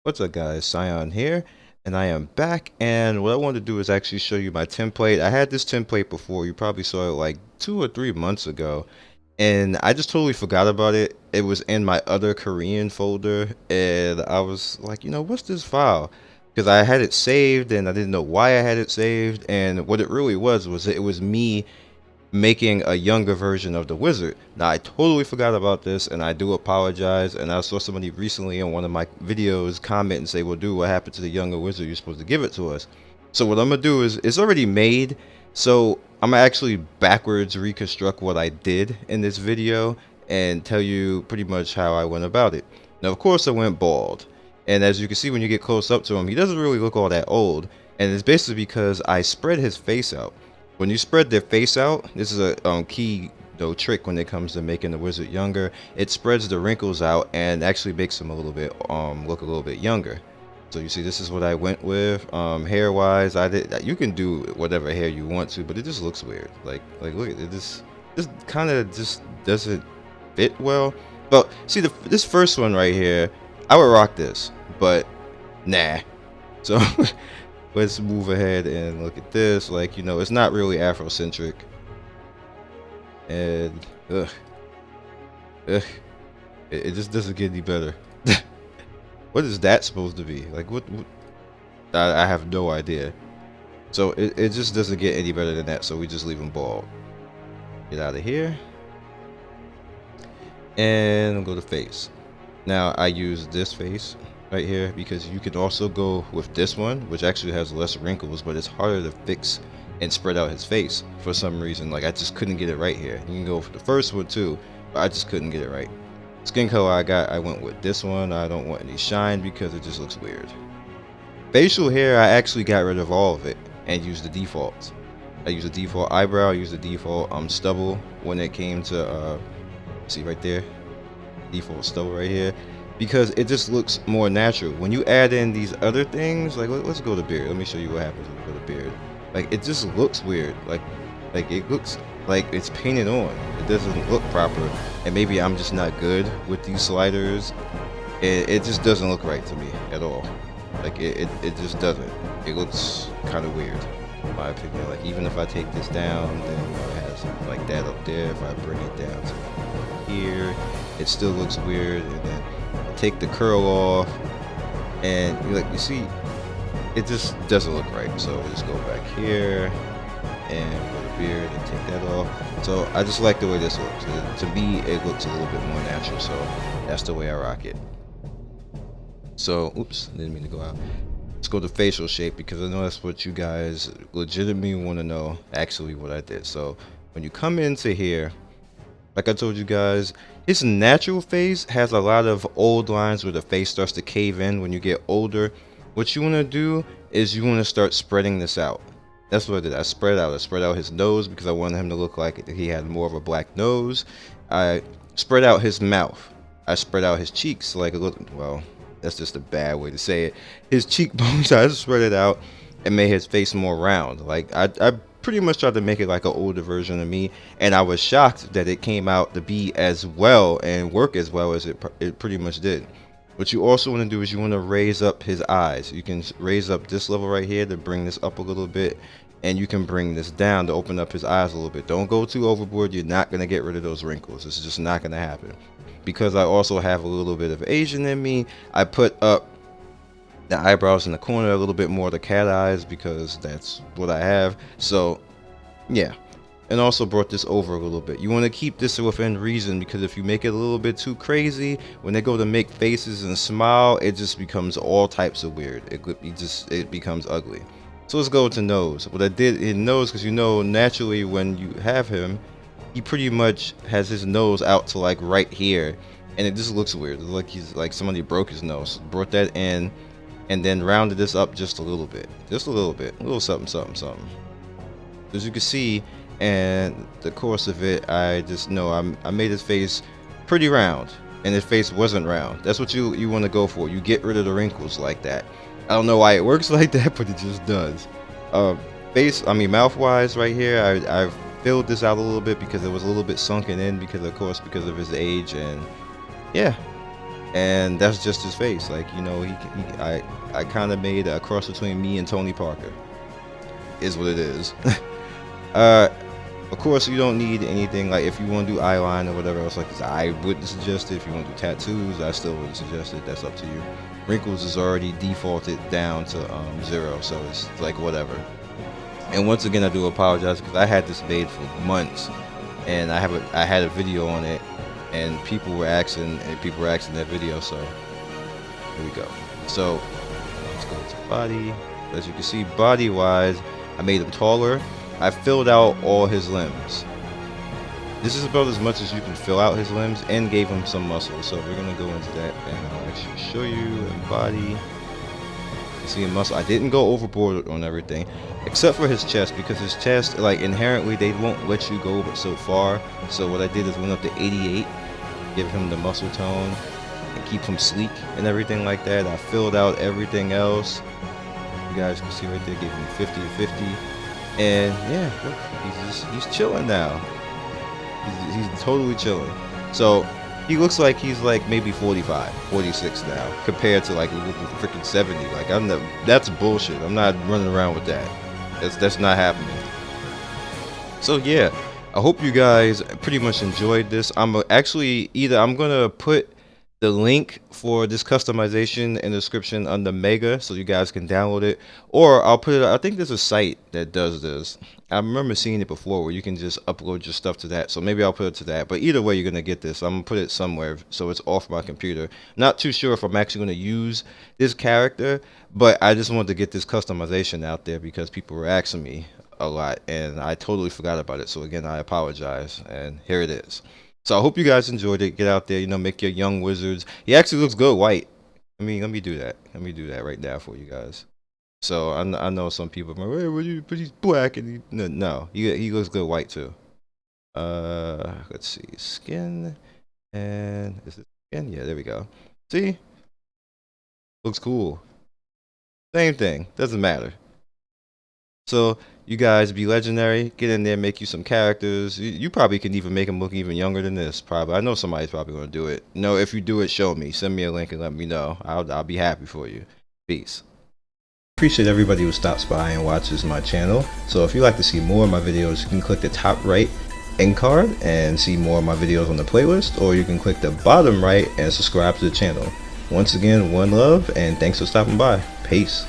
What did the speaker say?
What's up guys, Scion here, and I am back, and what I wanted to do is actually show you my template. I had this template before, you probably saw it like 2 or 3 months ago, and I just totally forgot about it. It was in my other Korean folder, and I was like, what's this file? Because I had it saved, and I didn't know why I had it saved, and what it really was it was me making a younger version of the wizard. Now I totally forgot about this and I do apologize, and I saw somebody recently in one of my videos comment and say, well dude, what happened to the younger wizard? You're supposed to give it to us. So what I'm gonna do is, it's already made, so I'm gonna actually backwards reconstruct what I did in this video and tell you pretty much how I went about it. Now of course I went bald, and as you can see when you get close up to him, he doesn't really look all that old, and it's basically because I spread his face out. When you spread their face out, this is a key trick when it comes to making the wizard younger. It spreads the wrinkles out and actually makes them a little bit look a little bit younger. So you see, this is what I went with. Hair wise, I did. You can do whatever hair you want to, but it just looks weird. Like look at it. This kind of just doesn't fit well. But see, this first one right here, I would rock this, but nah. So let's move ahead and look at this. Like, it's not really Afrocentric. And, ugh, it just doesn't get any better. What is that supposed to be? Like, what I have no idea. So, it just doesn't get any better than that, so we just leave him bald. Get out of here. And go to face. Now, I use this face right here because you can also go with this one, which actually has less wrinkles, but it's harder to fix and spread out his face for some reason. Like, I just couldn't get it right here. You can go for the first one too, but I just couldn't get it right. Skin color I went with this one. I don't want any shine because it just looks weird. Facial hair, I actually got rid of all of it and used the defaults. I used the default eyebrow, I used the default stubble when it came to see right there, default stubble right here, because it just looks more natural. When you add in these other things, like let's go to beard. Let me show you what happens when we go to beard. Like, it just looks weird. Like it looks like it's painted on. It doesn't look proper. And maybe I'm just not good with these sliders. It just doesn't look right to me at all. Like it just doesn't. It looks kind of weird, in my opinion. Like, even if I take this down, then it has like that up there. If I bring it down to here, it still looks weird. And then take the curl off, and you see, it just doesn't look right. So we'll just go back here and go to beard and take that off. So I just like the way this looks. To me, it looks a little bit more natural, so that's the way I rock it. So oops, didn't mean to go out. Let's go to facial shape, because I know that's what you guys legitimately want to know, actually what I did. So when you come into here, like I told you guys, his natural face has a lot of old lines where the face starts to cave in when you get older. What you want to do is you want to start spreading this out. That's what I did. I spread out his nose because I wanted him to look like he had more of a black nose. I spread out his mouth. I spread out his cheeks like a little, well, that's just a bad way to say it. His cheekbones, I spread it out and made his face more round. Like, I pretty much tried to make it like an older version of me, and I was shocked that it came out to be as well and work as well as it pretty much did. What you also want to do is you want to raise up his eyes. You can raise up this level right here to bring this up a little bit, and you can bring this down to open up his eyes a little bit. Don't go too overboard. You're not going to get rid of those wrinkles. It's just not going to happen. Because I also have a little bit of Asian in me, I put up the eyebrows in the corner, a little bit more of the cat eyes, because that's what I have. So yeah, and also brought this over a little bit. You want to keep this within reason, because if you make it a little bit too crazy, when they go to make faces and smile, it just becomes all types of weird. It becomes ugly. So let's go to nose. What I did in nose, because naturally when you have him, he pretty much has his nose out to like right here, and it just looks weird. It's like he's like somebody broke his nose. Brought that in, and then rounded this up just a little bit, a little something, something, something. As you can see, and the course of it, I just know I made his face pretty round, and his face wasn't round. That's what you want to go for. You get rid of the wrinkles like that. I don't know why it works like that, but it just does. Mouth wise right here, I've filled this out a little bit because it was a little bit sunken in because of his age, and yeah, and that's just his face. Like, you know, I kind of made a cross between me and Tony Parker. Is what it is. Of course, you don't need anything like if you want to do eyeline or whatever else like this. I wouldn't suggest it. If you want to do tattoos, I still wouldn't suggest it. That's up to you. Wrinkles is already defaulted down to 0, so it's like whatever. And once again, I do apologize because I had this made for months, and I had a video on it, and people were asking that video. So here we go. So let's go to body. As you can see, body wise, I made him taller. I filled out all his limbs. This is about as much as you can fill out his limbs, and gave him some muscle. So we're gonna go into that, and I'll actually show you in body. You see in muscle. I didn't go overboard on everything, except for his chest, because his chest, like inherently, they won't let you go but so far. So what I did is went up to 88, give him the muscle tone, and keep him sleek and everything like that. I filled out everything else. You guys can see right there, gave him 50 to 50. And yeah, look, he's chilling now. He's totally chilling. So he looks like he's like maybe 45, 46 now, compared to like freaking 70. Like that's bullshit. I'm not running around with that. That's not happening. So yeah, I hope you guys pretty much enjoyed this. I'm gonna put the link for this customization in the description under Mega, so you guys can download it, or I'll put it. I think there's a site that does this. I remember seeing it before where you can just upload your stuff to that, so maybe I'll put it to that. But either way, you're gonna get this. I'm gonna put it somewhere so it's off my computer. Not too sure if I'm actually gonna use this character, but I just wanted to get this customization out there because people were asking me a lot, and I totally forgot about it. So again, I apologize, and here it is. So I hope you guys enjoyed it. Get out there, you know, make your young wizards. He actually looks good white. I mean, let me do that. Let me do that right now for you guys. So I know some people are like, hey, but he's black, and no, he looks good white too. Let's see, skin, and is it skin? Yeah, there we go. See, looks cool. Same thing, doesn't matter. So you guys be legendary. Get in there, make you some characters. You probably can even make them look even younger than this. Probably. I know somebody's probably gonna do it. No, if you do it, show me. Send me a link and let me know. I'll be happy for you. Peace. Appreciate everybody who stops by and watches my channel. So if you'd like to see more of my videos, you can click the top right end card and see more of my videos on the playlist, or you can click the bottom right and subscribe to the channel. Once again, one love, and thanks for stopping by. Peace.